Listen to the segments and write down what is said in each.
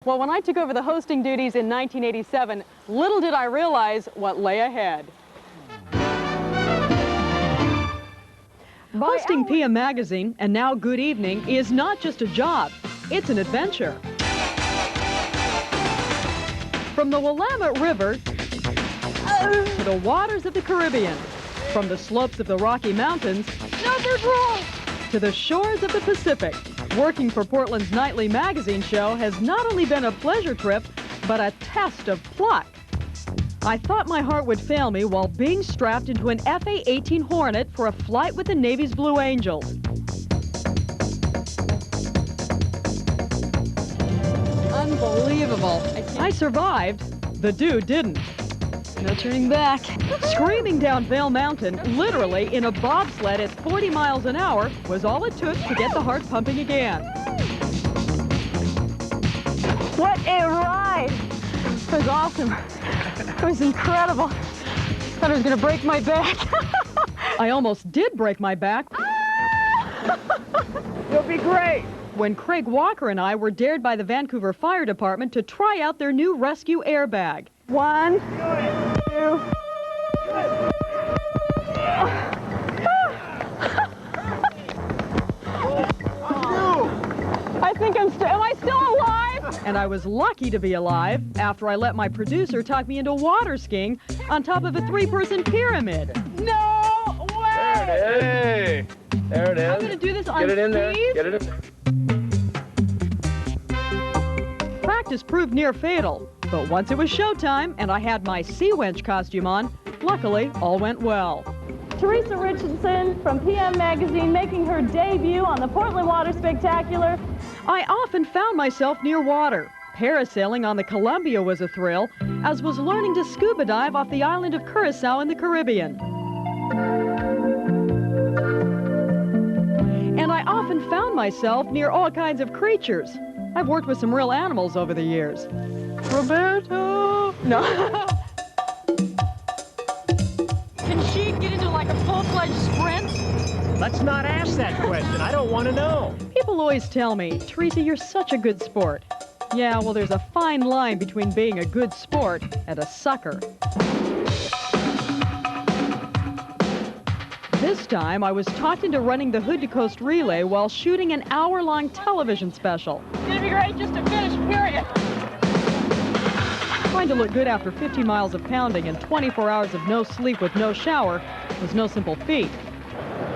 Well, when I took over the hosting duties in 1987, little did I realize what lay ahead. Hosting PM Magazine, and now Good Evening, is not just a job, it's an adventure. From the Willamette River to the waters of the Caribbean, from the slopes of the Rocky Mountains to the shores of the Pacific, working for Portland's nightly magazine show has not only been a pleasure trip, but a test of pluck. I thought my heart would fail me while being strapped into an FA-18 Hornet for a flight with the Navy's Blue Angels. Unbelievable. I survived. The dude didn't. No turning back. Screaming down Vail Mountain, literally in a bobsled at 40 miles an hour, was all it took to get the heart pumping again. What a ride! It was awesome. It was incredible. I thought I was going to break my back. I almost did break my back. You'll be great. When Craig Walker and I were dared by the Vancouver Fire Department to try out their new rescue airbag. 1, 2. I think am I still alive? And I was lucky to be alive after I let my producer talk me into water skiing on top of a 3-person pyramid. No way! There it is. Hey, there it is. I'm going to do this on Get it in there. skis. Get it in there. Practice proved near fatal, but once it was showtime and I had my sea wench costume on, luckily all went well. Teresa Richardson from PM Magazine making her debut on the Portland Water Spectacular. I often found myself near water. Parasailing on the Columbia was a thrill, as was learning to scuba dive off the island of Curacao in the Caribbean. And I often found myself near all kinds of creatures. I've worked with some real animals over the years. Roberto! No. Can she get into like a full-fledged sprint? Let's not ask that question. I don't want to know. People always tell me, Teresa, you're such a good sport. Yeah, well, there's a fine line between being a good sport and a sucker. This time, I was talked into running the Hood to Coast relay while shooting an hour-long television special. It's gonna be great just to finish, period. Trying to look good after 50 miles of pounding and 24 hours of no sleep with no shower was no simple feat.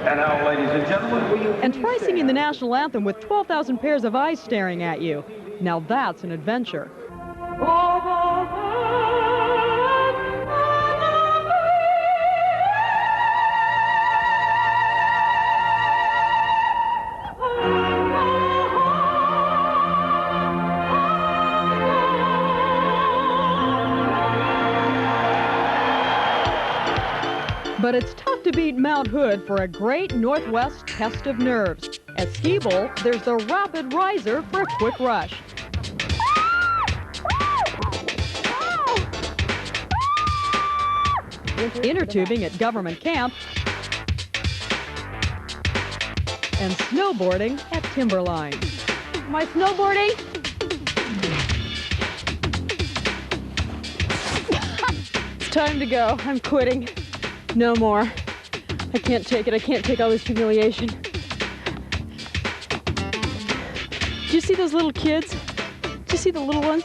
And now, ladies and gentlemen, will you And try singing the national anthem with 12,000 pairs of eyes staring at you. Now that's an adventure. But it's tough to beat Mount Hood for a great Northwest test of nerves. At Ski Bowl, there's the rapid riser for a quick rush. Inner tubing at government camp. And snowboarding at Timberline. My snowboarding. It's time to go. I'm quitting. No more. I can't take it. I can't take all this humiliation. Did you see those little kids? Did you see the little ones?